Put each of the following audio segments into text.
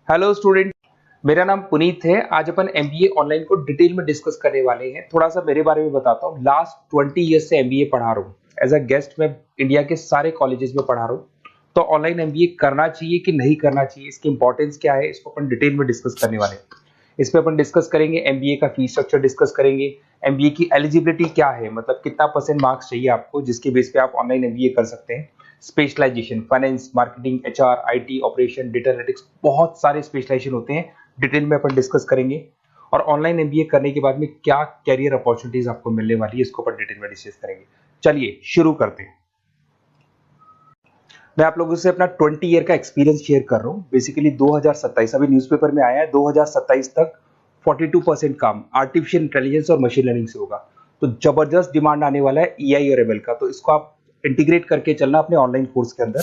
Hello student, मेरा नाम पुनीत है। आज अपन एमबीए ऑनलाइन को डिटेल में डिस्कस करने वाले हैं। थोड़ा सा मेरे बारे में बताता हूँ। लास्ट 20 ईयर्स से एमबीए पढ़ा रहा हूँ। एज अ गेस्ट मैं इंडिया के सारे कॉलेजेस में पढ़ा रहा हूँ। तो ऑनलाइन एमबीए करना चाहिए कि नहीं करना चाहिए, इसकी इंपॉर्टेंस क्या है, इसको अपन डिटेल में डिस्कस करने वाले हैं। इसमें अपन डिस्कस करेंगे एमबीए का फीस स्ट्रक्चर डिस्कस करेंगे, एमबीए की एलिजिबिलिटी क्या है, मतलब कितना परसेंट मार्क्स चाहिए आपको जिसके बेस पे आप ऑनलाइन एमबीए कर सकते हैं। Specialisation, finance, marketing, HR, IT, operation, data analytics, बहुत सारे स्पेशलाइजेशन होते हैं। डिटेल में अपन डिस्कस करेंगे। और ऑनलाइन एमबीए करने के बाद में क्या कैरियर अपॉर्चुनिटीज आपको मिलने वाली है, इसको अपन डिटेल में डिस्कस करेंगे। चलिए शुरू करते हैं। मैं आप लोगों से अपना 20 ईयर का एक्सपीरियंस शेयर कर रहा हूँ। बेसिकली 2027 अभी न्यूज़पेपर में आया है, 2027 तक 42% काम आर्टिफिशियल इंटेलिजेंस और मशीन लर्निंग से होगा। तो जबरदस्त डिमांड आने वाला है ईआई और एमएल का, तो इसको आप इंटीग्रेट करके चलना अपने ऑनलाइन कोर्स के अंदर।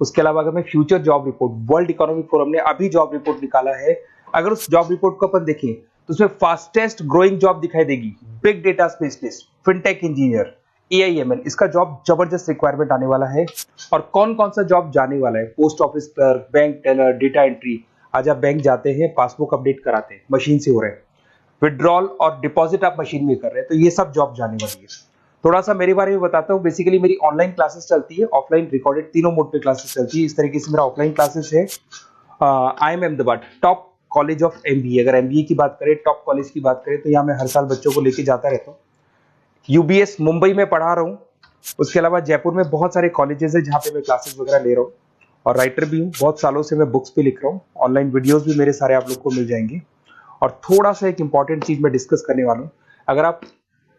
उसके अलावा अगर मैं future job report, world economic forum ने अभी जॉब रिपोर्ट निकाला है, अगर उस जॉब रिपोर्ट को अपन देखें तो उसमें फास्टेस्ट ग्रोइंग जॉब दिखाई देगी big data specialist, fintech engineer, AIML, इसका जॉब जबरदस्त रिक्वायरमेंट आने वाला है। और कौन कौन सा जॉब जाने वाला है, post office clerk, bank teller, data entry. आज आप बैंक जाते हैं, पासबुक अपडेट कराते हैं, मशीन से हो रहे हैं। विड्रॉल और डिपॉजिट आप मशीन में कर रहे हैं, तो ये सब जॉब जाने वाली है। थोड़ा सा मेरे बारे में बताता हूँ। बेसिकली मेरी ऑनलाइन क्लासेस चलती है, ऑफलाइन रिकॉर्डेड, तीनों मोड पे क्लासेस चलती है। इस तरीके से मेरा ऑफलाइन क्लासेस है। I am Ahmedabad top college of MBA. अगर एमबीए की बात करें, टॉप कॉलेज की बात करें, तो यहाँ मैं हर साल बच्चों को लेके जाता रहता हूँ। यूबीएस मुंबई में पढ़ा रहा हूँ। उसके अलावा जयपुर में बहुत सारे कॉलेजेस है जहाँ पे मैं क्लासेस वगैरह ले रहा हूँ। और राइटर भी हूँ, बहुत सालों से मैं बुक्स पे लिख रहा हूँ। ऑनलाइन वीडियोस भी मेरे सारे आप लोग को मिल जाएंगे। और थोड़ा सा एक इंपॉर्टेंट चीज मैं डिस्कस करने वाला हूँ। अगर आप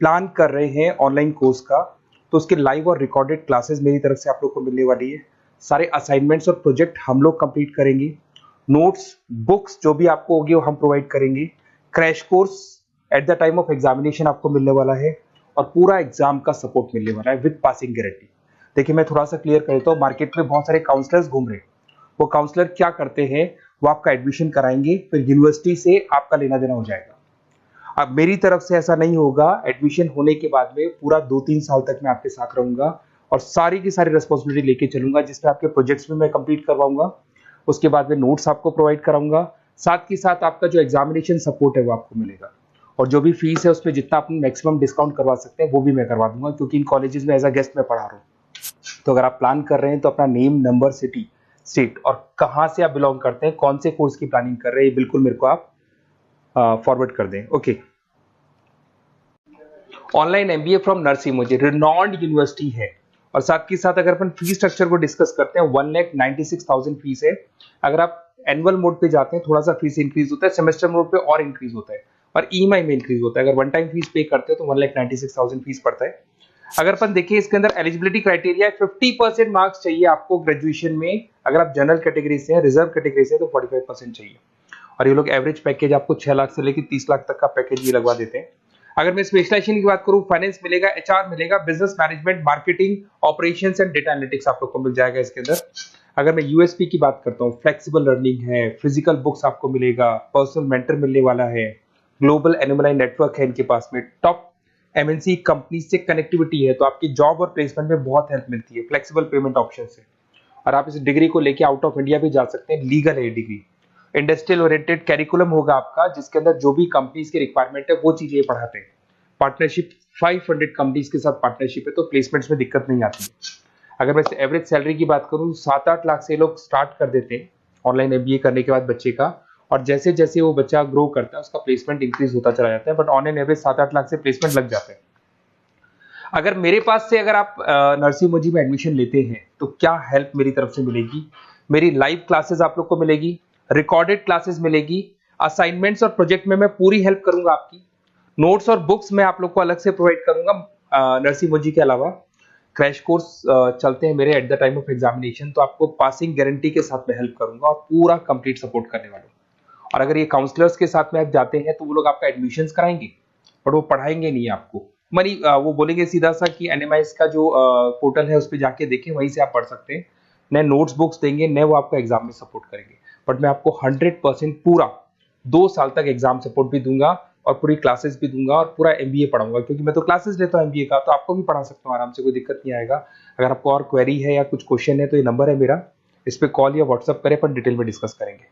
प्लान कर रहे हैं ऑनलाइन कोर्स का, तो उसके लाइव और रिकॉर्डेड क्लासेस मेरी तरफ से आप लोग को मिलने वाली है। सारे असाइनमेंट्स और प्रोजेक्ट हम लोग कंप्लीट करेंगे। नोट्स, बुक्स जो भी आपको होगी वो हम प्रोवाइड करेंगे। Crash course at the time of examination आपको मिलने वाला है। और पूरा एग्जाम का सपोर्ट मिलने वाला है विद पासिंग गारंटी। देखिए मैं थोड़ा सा क्लियर कर देता हूँ। मार्केट में बहुत सारे काउंसलर्स घूम रहे हैं। वो काउंसलर क्या करते हैं, वो आपका एडमिशन कराएंगे, फिर यूनिवर्सिटी से आपका लेना देना हो जाएगा। अब मेरी तरफ से ऐसा नहीं होगा। एडमिशन होने के बाद में पूरा 2-3 साल तक मैं आपके साथ रहूंगा और सारी की सारी रिस्पॉन्सिबिलिटी लेके चलूंगा, जिसमें आपके प्रोजेक्ट्स भी मैं कंप्लीट करवाऊंगा। उसके बाद में नोट्स आपको प्रोवाइड कराऊंगा। साथ के साथ आपका जो एग्जामिनेशन सपोर्ट है वो आपको मिलेगा। और जो भी फीस है उस पर जितना आप मैक्सिमम डिस्काउंट करवा सकते हैं वो भी मैं करवा दूंगा, क्योंकि इन कॉलेजेस में एज अ गेस्ट मैं पढ़ा रहा हूँ। तो अगर आप प्लान कर रहे हैं तो अपना नेम, नंबर, सिटी, स्टेट और कहाँ से आप बिलोंग करते हैं, कौन से कोर्स की प्लानिंग कर रहे हैं, बिल्कुल मेरे को आप फॉरवर्ड कर दें। Okay. Online MBA from nursing मुझे रिनॉन्ड यूनिवर्सिटी है। और साथ के साथ अगर अपन फीस स्ट्रक्चर को डिस्कस करते हैं, 1,96,000 फीस है। अगर आप एनुअल मोड पे जाते हैं थोड़ा सा फीस इंक्रीज होता है, सेमेस्टर मोड पे और इंक्रीज होता है, और ईएमआई में इंक्रीज होता है। अगर वन टाइम फीस पे करते हैं तो 1,96,000 फीस पड़ता है। अगर अपन देखिए इसके अंदर एलिजिबिलिटी क्राइटेरिया है, 50% मार्क्स चाहिए आपको ग्रेजुएशन में। अगर आप जनरल कैटेगरी से हैं, रिजर्व कैटेगरी से है, तो 45% चाहिए। और ये लोग एवरेज पैकेज आपको 6 लाख से लेकर 30 लाख तक का पैकेज ये लगवा देते हैं। अगर मैं स्पेशलाइजेशन की बात करूं, फाइनेंस मिलेगा, एचआर मिलेगा, business management, marketing, operations and data analytics आप लोग को मिल जाएगा इसके अंदर। अगर मैं यूएसपी की बात करता हूँ, फ्लेक्सिबल लर्निंग है, फिजिकल बुक्स आपको मिलेगा, पर्सनल मेंटर मिलने वाला है, ग्लोबल एनुमलाई नेटवर्क है इनके पास में, टॉप एमएनसी कंपनी से कनेक्टिविटी है, तो आपकी जॉब और प्लेसमेंट में बहुत हेल्प मिलती है, फ्लेक्सिबल पेमेंट ऑप्शन से। और आप इस डिग्री को लेके आउट ऑफ इंडिया भी जा सकते हैं, लीगल है डिग्री। इंडस्ट्रियल ओरिएंटेड कैरिकुलम होगा आपका, जिसके अंदर जो भी कंपनीज की रिक्वायरमेंट है वो चीजें पढ़ाते हैं। पार्टनरशिप, 500 कंपनीज के साथ पार्टनरशिप है, तो प्लेसमेंट्स में दिक्कत नहीं आती है। अगर मैं एवरेज सैलरी की बात करूं, 7-8 लाख से लोग स्टार्ट कर देते हैं ऑनलाइन एमबीए करने के बाद बच्चे का। और जैसे जैसे वो बच्चा ग्रो करता है उसका प्लेसमेंट इंक्रीज होता चला जाता है, but on an average 7-8 lakh से प्लेसमेंट लग जाते हैं। अगर मेरे पास से अगर आप नर्सिंग मोजी में एडमिशन लेते हैं तो क्या हेल्प मेरी तरफ से मिलेगी, मेरी लाइव क्लासेस आप लोग को मिलेगी, रिकॉर्डेड क्लासेस मिलेगी, असाइनमेंट्स और प्रोजेक्ट में मैं पूरी हेल्प करूंगा आपकी। नोट्स और बुक्स मैं आप लोग को अलग से प्रोवाइड करूंगा नर्सिंग मोजी के अलावा। क्रैश कोर्स चलते हैं मेरे at the time of examination, तो आपको पासिंग गारंटी के साथ में हेल्प करूंगा और पूरा कंप्लीट सपोर्ट करने वाला हूँ। और अगर ये काउंसलर्स के साथ में आप जाते हैं तो वो लोग आपका एडमिशन कराएंगे, बट वो पढ़ाएंगे नहीं आपको। मनी वो बोलेंगे सीधा सा कि एनएमआईएस का जो पोर्टल है उस पर जाके देखें, वहीं से आप पढ़ सकते हैं। नए नोट्स बुक्स देंगे, नए वो आपको एग्जाम में सपोर्ट करेंगे। बट मैं आपको 100% पूरा 2 साल तक एग्जाम सपोर्ट भी दूंगा और पूरी क्लासेस भी दूंगा और पूरा एमबीए पढ़ाऊंगा, क्योंकि मैं तो क्लासेस लेता हूँ एमबीए का, तो आपको भी पढ़ा सकता हूँ आराम से, कोई दिक्कत नहीं आएगा। अगर आपको और क्वेरी है या कुछ क्वेश्चन है तो ये नंबर है मेरा, इस पर कॉल या व्हाट्सअप करें, पर डिटेल में डिस्कस करेंगे।